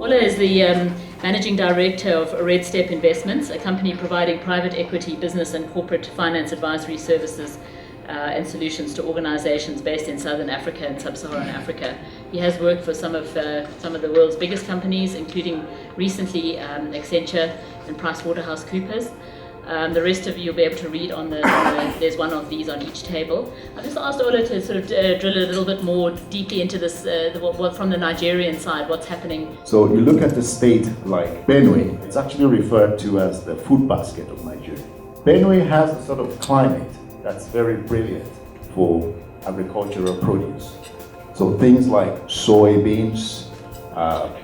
Ola is the Managing Director of Red Step Investments, a company providing private equity, business and corporate finance advisory services and solutions to organizations based in Southern Africa and Sub-Saharan Africa. He has worked for some of the world's biggest companies, including recently Accenture and PricewaterhouseCoopers. The rest of you will be able to read on there's one of these on each table. I've just asked Ola to sort of drill a little bit more deeply into this, from the Nigerian side, what's happening. So you look at a state like Benue, it's actually referred to as the food basket of Nigeria. Benue has a sort of climate that's very brilliant for agricultural produce. So things like soybeans,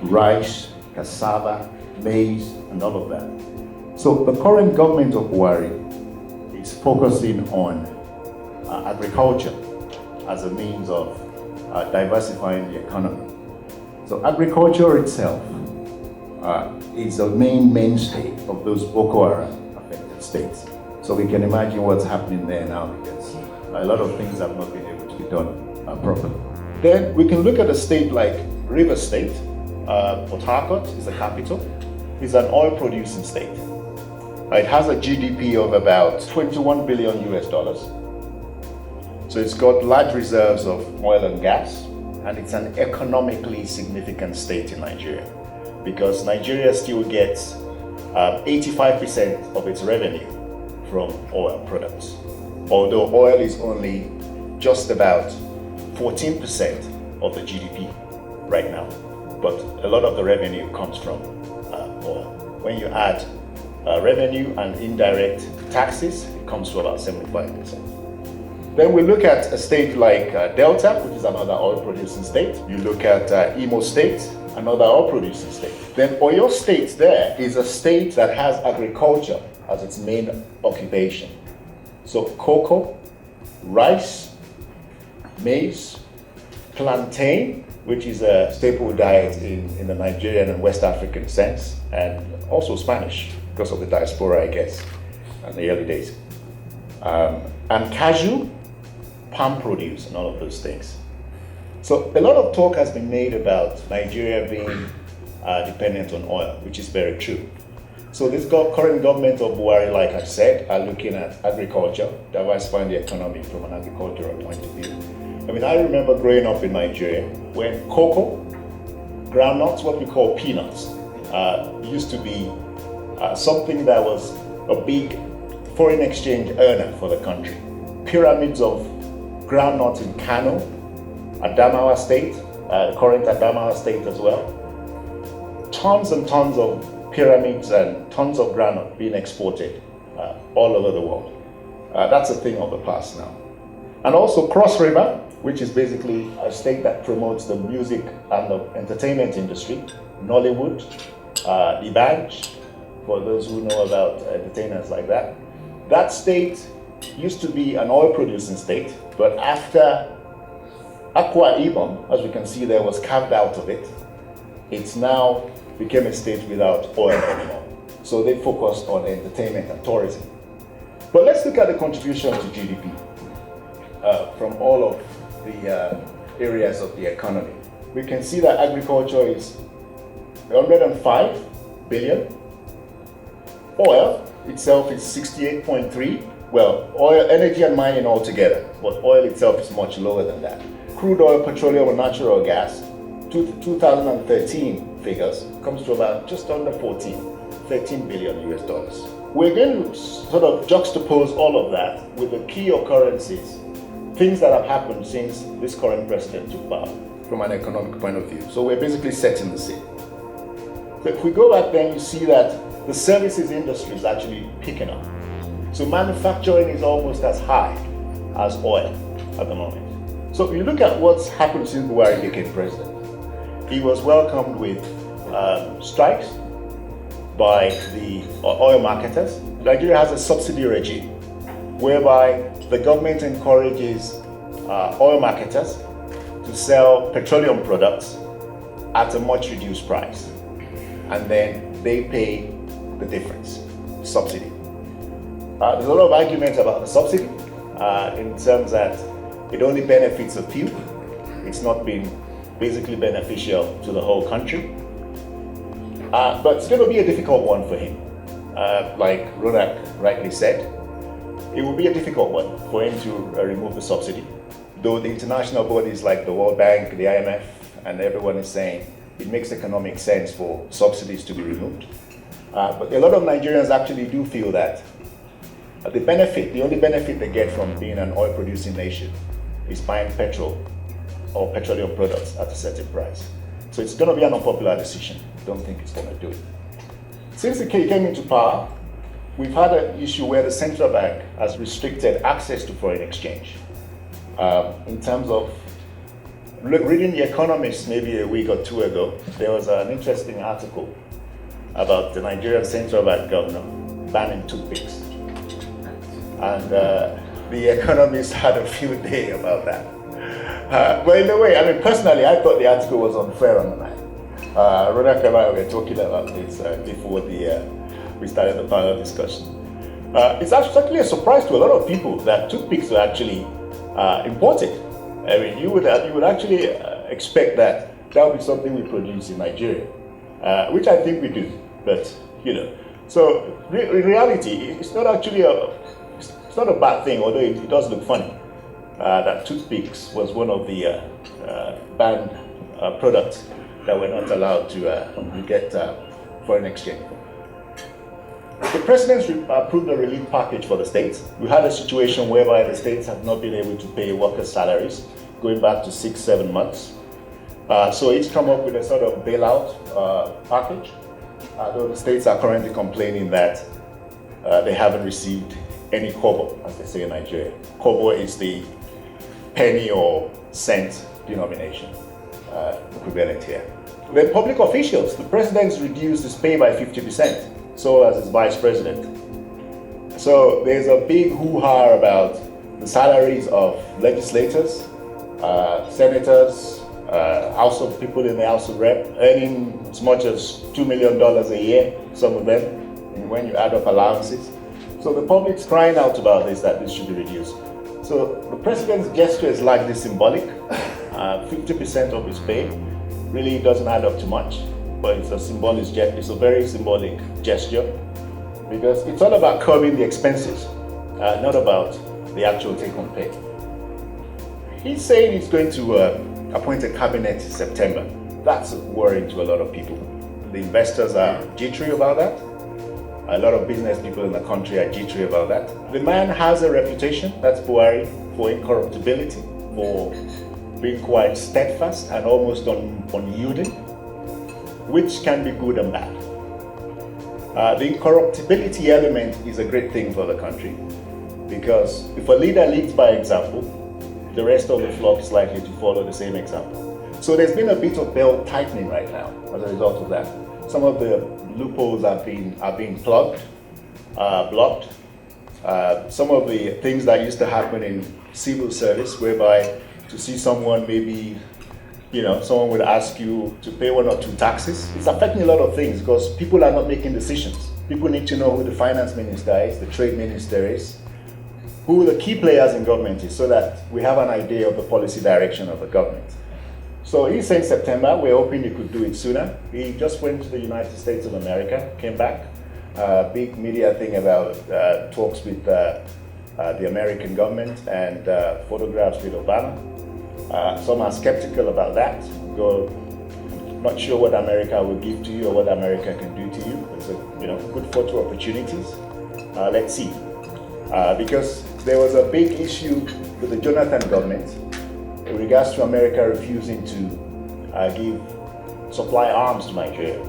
rice, cassava, maize, and all of that. So the current government of Buhari is focusing on agriculture as a means of diversifying the economy. So agriculture itself is the main mainstay of those Boko Haram affected states. So we can imagine what's happening there now, because a lot of things have not been able to be done properly. Then we can look at a state like River State. Port Harcourt is the capital. It's an oil producing state. It has a GDP of about 21 billion US dollars. So it's got large reserves of oil and gas, and it's an economically significant state in Nigeria, because Nigeria still gets 85% of its revenue from oil products. Although oil is only just about 14% of the GDP right now, but a lot of the revenue comes from oil. When you add revenue and indirect taxes, it comes to about 75%. Then we look at a state like Delta, which is another oil producing state. You look at Imo State, another oil producing state. Then Oyo State there is a state that has agriculture as its main occupation. So cocoa, rice, maize, plantain, which is a staple diet in the Nigerian and West African sense, and also Spanish, because of the diaspora, I guess, in the early days. And cashew, palm produce, and all of those things. So a lot of talk has been made about Nigeria being dependent on oil, which is very true. So this current government of Buhari, like I said, are looking at agriculture, diversifying the economy from an agricultural point of view. I mean, I remember growing up in Nigeria when cocoa, groundnuts, what we call peanuts, used to be something that was a big foreign exchange earner for the country. Pyramids of groundnuts in Kano, Adamawa State, current Adamawa State as well. Tons and tons of pyramids and tons of groundnut being exported all over the world. That's a thing of the past now. And also Cross River, which is basically a state that promotes the music and the entertainment industry, Nollywood, Ibanj, for those who know about entertainers like that. That state used to be an oil producing state, but after Akwa Ibom, as we can see there, was carved out of it, it's now became a state without oil anymore. So they focused on entertainment and tourism. But let's look at the contribution to GDP from all of the areas of the economy. We can see that agriculture is 105 billion. Oil itself is 68.3. Well, oil, energy and mining all together, but oil itself is much lower than that. Crude oil, petroleum and natural gas, 2013 figures, comes to about just under 13 billion US dollars. We're going to sort of juxtapose all of that with the key occurrences, things that have happened since this current president took power from an economic point of view. So we're basically setting the scene. So if we go back then, you see that the services industry is actually picking up. So manufacturing is almost as high as oil at the moment. So if you look at what's happened since Buhari became president, he was welcomed with strikes by the oil marketers. Nigeria has a subsidy regime whereby the government encourages oil marketers to sell petroleum products at a much reduced price, and then they pay the difference, subsidy. There's a lot of arguments about the subsidy in terms that it only benefits a few. It's not been basically beneficial to the whole country. But it's going to be a difficult one for him. Like Ronak rightly said, it will be a difficult one for him to remove the subsidy. Though the international bodies like the World Bank, the IMF, and everyone is saying it makes economic sense for subsidies to be removed. But a lot of Nigerians actually do feel that the only benefit they get from being an oil-producing nation is buying petrol or petroleum products at a certain price. So it's going to be an unpopular decision. I don't think it's going to do it. Since he came into power, we've had an issue where the central bank has restricted access to foreign exchange. In terms of reading The Economist maybe a week or two ago, there was an interesting article about the Nigerian central bank governor banning toothpicks. And The Economist had a field day about that. But in a way, I mean, personally, I thought the article was unfair on the man. Ronak and I were talking about this before we started the panel discussion. It's actually a surprise to a lot of people that toothpicks are actually imported. I mean, you would actually expect that would be something we produce in Nigeria, which I think we do. But so in reality, it's not actually it's not a bad thing, although it does look funny that toothpicks was one of the banned products that we're not allowed to get foreign exchange. The president approved a relief package for the states. We had a situation whereby the states have not been able to pay workers' salaries going back to 6-7 months. So it's come up with a sort of bailout package, though the states are currently complaining that they haven't received any kobo, as they say in Nigeria. Kobo is the penny or cent denomination equivalent here. The public officials, the president's reduced his pay by 50%. So as his vice president. So there's a big hoo-ha about the salaries of legislators, senators, people in the House of Rep earning as much as $2 million a year, some of them, when you add up allowances. So the public's crying out about this, that this should be reduced. So the president's gesture is largely symbolic. 50% of his pay really doesn't add up to much. But it's a very symbolic gesture because it's all about curbing the expenses, not about the actual take-home pay. He's saying he's going to appoint a cabinet in September. That's worrying to a lot of people. The investors are jittery about that. A lot of business people in the country are jittery about that. The man has a reputation, that's Buhari, for incorruptibility, for being quite steadfast and almost unyielding, which can be good and bad. The incorruptibility element is a great thing for the country because if a leader leads by example, the rest of the flock is likely to follow the same example. So there's been a bit of belt tightening right now as a result of that. Some of the loopholes are being blocked. Some of the things that used to happen in civil service, whereby to see someone maybe someone would ask you to pay 1 or 2 taxes. It's affecting a lot of things because people are not making decisions. People need to know who the finance minister is, the trade minister is, who the key players in government is, so that we have an idea of the policy direction of the government. So he's saying September, we're hoping he could do it sooner. He just went to the United States of America, came back. Big media thing about talks with the American government and photographs with Obama. Some are skeptical about that. Not sure what America will give to you or what America can do to you. It's a good photo opportunities. Let's see. Because there was a big issue with the Jonathan government in regards to America refusing to supply arms to Nigeria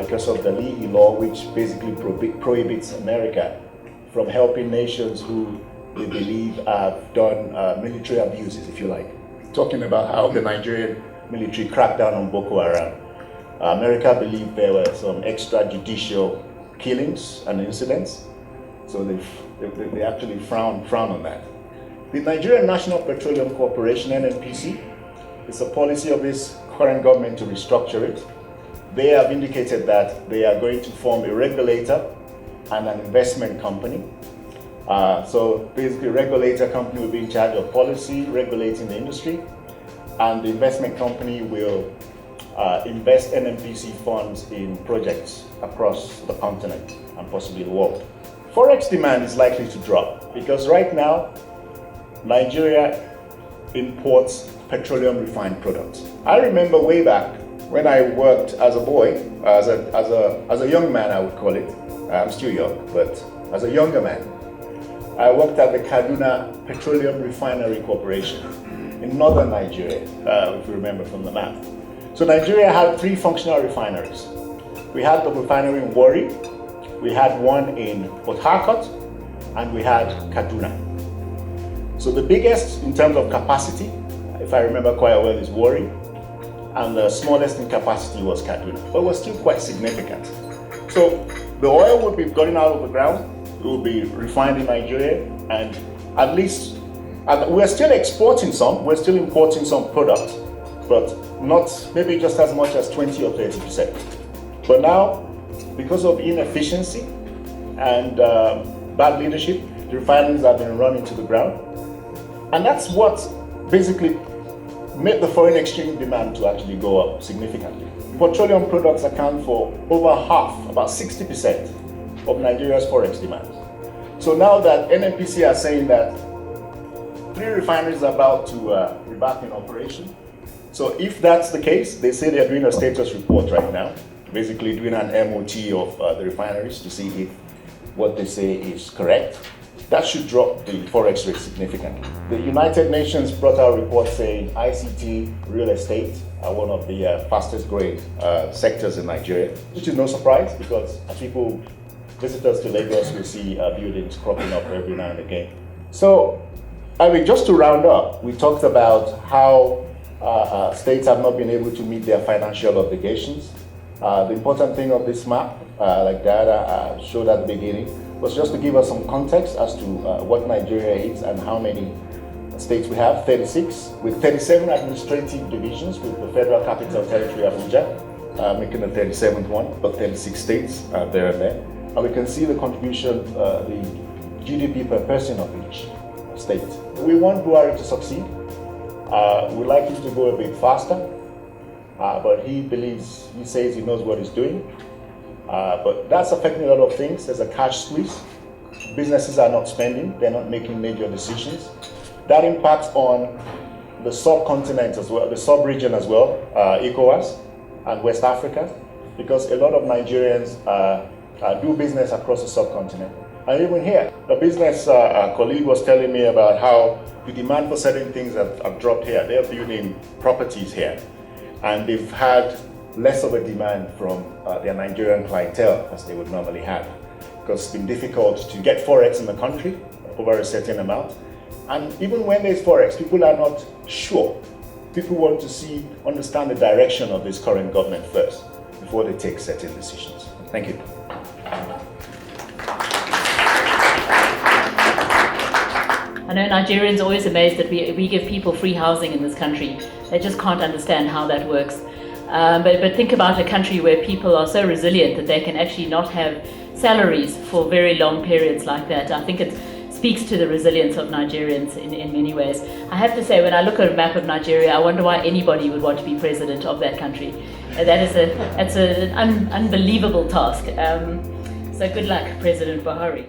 because of the Leahy law, which basically prohibits America from helping nations who they believe have done military abuses, if you like. Talking about how the Nigerian military cracked down on Boko Haram. America believed there were some extrajudicial killings and incidents, so they actually frown on that. The Nigerian National Petroleum Corporation, NNPC, it's a policy of this current government to restructure it. They have indicated that they are going to form a regulator and an investment company. So basically, a regulator company will be in charge of policy, regulating the industry, and the investment company will invest NMPC funds in projects across the continent and possibly the world. Forex demand is likely to drop because right now, Nigeria imports petroleum refined products. I remember way back when I worked as a boy, as a young man, I would call it. I'm still young, but as a younger man, I worked at the Kaduna Petroleum Refinery Corporation in northern Nigeria, if you remember from the map. So Nigeria had 3 functional refineries. We had the refinery in Warri, we had one in Port Harcourt, and we had Kaduna. So the biggest in terms of capacity, if I remember quite well, is Warri, and the smallest in capacity was Kaduna, but was still quite significant. So the oil would be gotten out of the ground, it will be refined in Nigeria, and at least we're still exporting some, we're still importing some products, but not maybe just as much as 20 or 30%. But now, because of inefficiency and bad leadership, the refineries have been run into the ground. And that's what basically made the foreign exchange demand to actually go up significantly. Petroleum products account for over half, about 60% of Nigeria's forex demand. So now that NNPC are saying that 3 refineries are about to be back in operation. So if that's the case, they say they're doing a status report right now, basically doing an MOT of the refineries to see if what they say is correct. That should drop the forex rate significantly. The United Nations brought out a report saying ICT, real estate are one of the fastest growing sectors in Nigeria, which is no surprise because visitors to Lagos will see buildings cropping up every now and again. So, I mean, just to round up, we talked about how states have not been able to meet their financial obligations. The important thing of this map, like Diana showed at the beginning, was just to give us some context as to what Nigeria is and how many states we have, 36, with 37 administrative divisions, with the Federal Capital Territory Abuja making the 37th one, but 36 states there and there. And we can see the contribution, the GDP per person of each state. We want Buhari to succeed. We'd like him to go a bit faster, but he says he knows what he's doing. But that's affecting a lot of things. There's a cash squeeze. Businesses are not spending, they're not making major decisions. That impacts on the subcontinent as well, the sub-region as well, ECOWAS and West Africa, because a lot of Nigerians do business across the subcontinent. And even here, the business colleague was telling me about how the demand for certain things have dropped here. They're building properties here, and they've had less of a demand from their Nigerian clientele as they would normally have, because it's been difficult to get forex in the country over a certain amount. And even when there's forex, people are not sure. People want to understand the direction of this current government first before they take certain decisions. Thank you. I know Nigerians are always amazed that we give people free housing in this country. They just can't understand how that works. But think about a country where people are so resilient that they can actually not have salaries for very long periods like that. I think it speaks to the resilience of Nigerians in many ways. I have to say, when I look at a map of Nigeria, I wonder why anybody would want to be president of that country. That's an unbelievable task. So good luck, President Buhari.